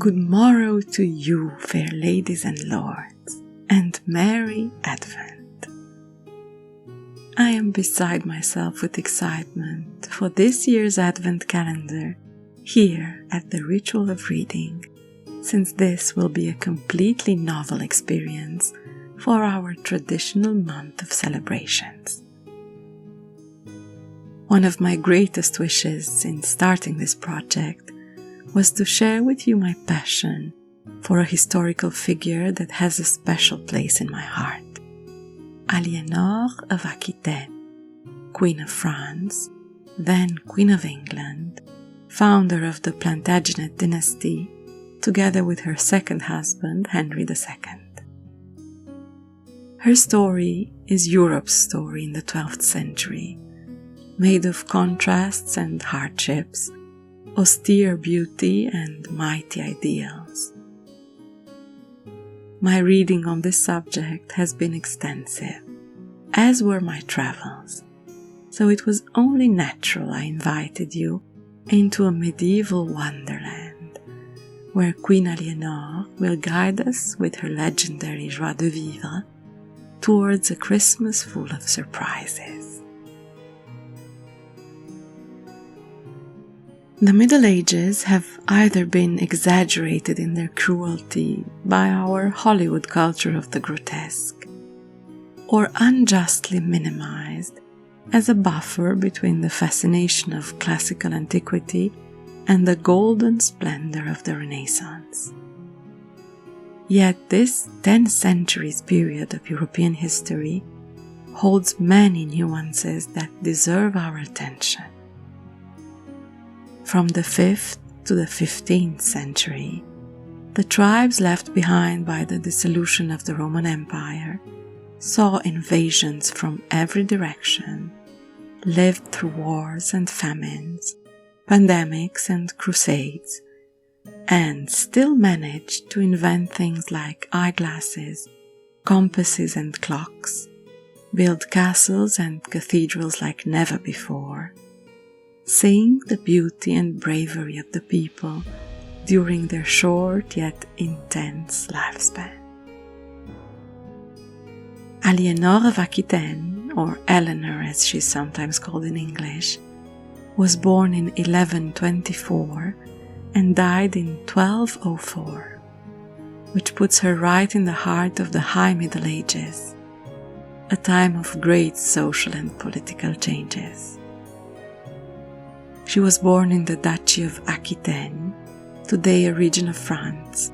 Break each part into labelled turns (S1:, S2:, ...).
S1: Good morrow to you, fair ladies and lords, and merry Advent. I am beside myself with excitement for this year's Advent calendar here at the Ritual of Reading, since this will be a completely novel experience for our traditional month of celebrations. One of my greatest wishes in starting this project was to share with you my passion for a historical figure that has a special place in my heart. Aliénor of Aquitaine, Queen of France, then Queen of England, founder of the Plantagenet dynasty, together with her second husband, Henry II. Her story is Europe's story in the 12th century, made of contrasts and hardships, austere beauty and mighty ideals. My reading on this subject has been extensive, as were my travels, so it was only natural I invited you into a medieval wonderland, where Queen Aliénor will guide us with her legendary joie de vivre towards a Christmas full of surprises. The Middle Ages have either been exaggerated in their cruelty by our Hollywood culture of the grotesque, or unjustly minimized as a buffer between the fascination of classical antiquity and the golden splendor of the Renaissance. Yet this 10 centuries period of European history holds many nuances that deserve our attention. From the 5th to the 15th century, the tribes left behind by the dissolution of the Roman Empire saw invasions from every direction, lived through wars and famines, pandemics and crusades, and still managed to invent things like eyeglasses, compasses and clocks, build castles and cathedrals like never before, seeing the beauty and bravery of the people during their short yet intense lifespan. Aliénor of Aquitaine, or Eleanor as she is sometimes called in English, was born in 1124 and died in 1204, which puts her right in the heart of the High Middle Ages, a time of great social and political changes. She was born in the Duchy of Aquitaine, today a region of France,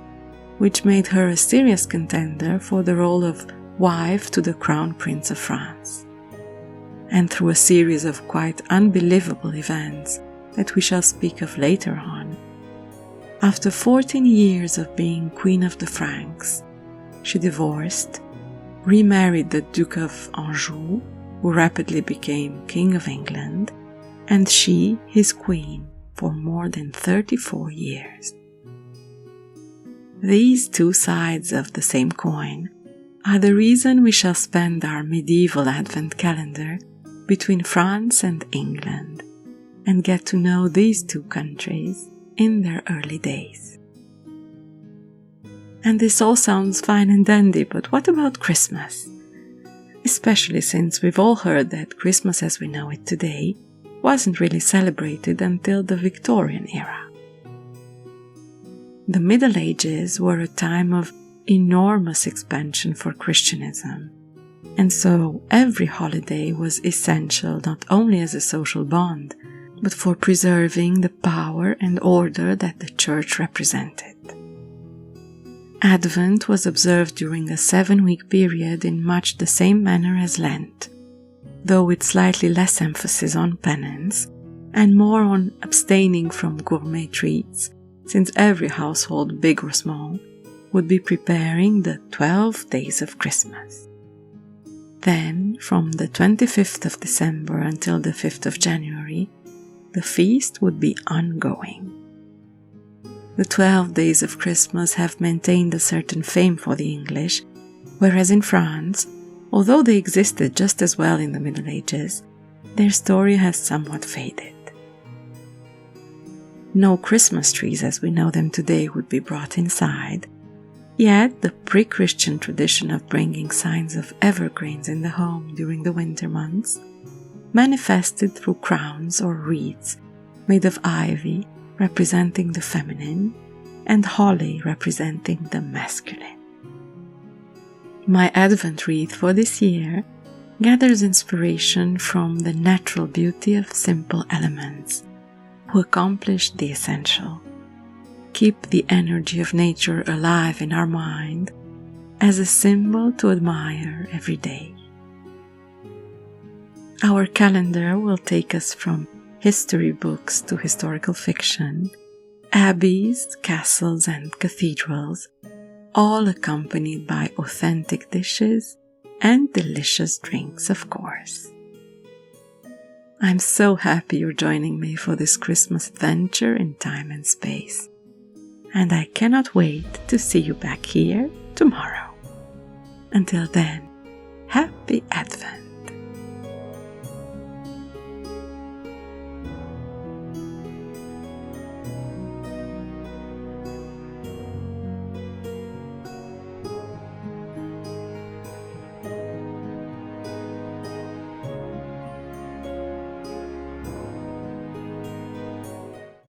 S1: which made her a serious contender for the role of wife to the Crown Prince of France. And through a series of quite unbelievable events that we shall speak of later on, after 14 years of being Queen of the Franks, she divorced, remarried the Duke of Anjou, who rapidly became King of England, and she his queen for more than 34 years. These two sides of the same coin are the reason we shall spend our medieval Advent calendar between France and England and get to know these two countries in their early days. And this all sounds fine and dandy, but what about Christmas? Especially since we've all heard that Christmas as we know it today wasn't really celebrated until the Victorian era. The Middle Ages were a time of enormous expansion for Christianism, and so every holiday was essential not only as a social bond, but for preserving the power and order that the Church represented. Advent was observed during a 7-week period in much the same manner as Lent, though with slightly less emphasis on penance and more on abstaining from gourmet treats, since every household, big or small, would be preparing the 12 days of Christmas. Then, from the 25th of December until the 5th of January, the feast would be ongoing. The 12 days of Christmas have maintained a certain fame for the English, whereas in France, although they existed just as well in the Middle Ages, their story has somewhat faded. No Christmas trees as we know them today would be brought inside, yet the pre-Christian tradition of bringing signs of evergreens in the home during the winter months manifested through crowns or wreaths made of ivy representing the feminine and holly representing the masculine. My Advent wreath for this year gathers inspiration from the natural beauty of simple elements who accomplish the essential, keep the energy of nature alive in our mind as a symbol to admire every day. Our calendar will take us from history books to historical fiction, abbeys, castles, and cathedrals, all accompanied by authentic dishes and delicious drinks, of course. I'm so happy you're joining me for this Christmas adventure in time and space, and I cannot wait to see you back here tomorrow. Until then, happy Advent!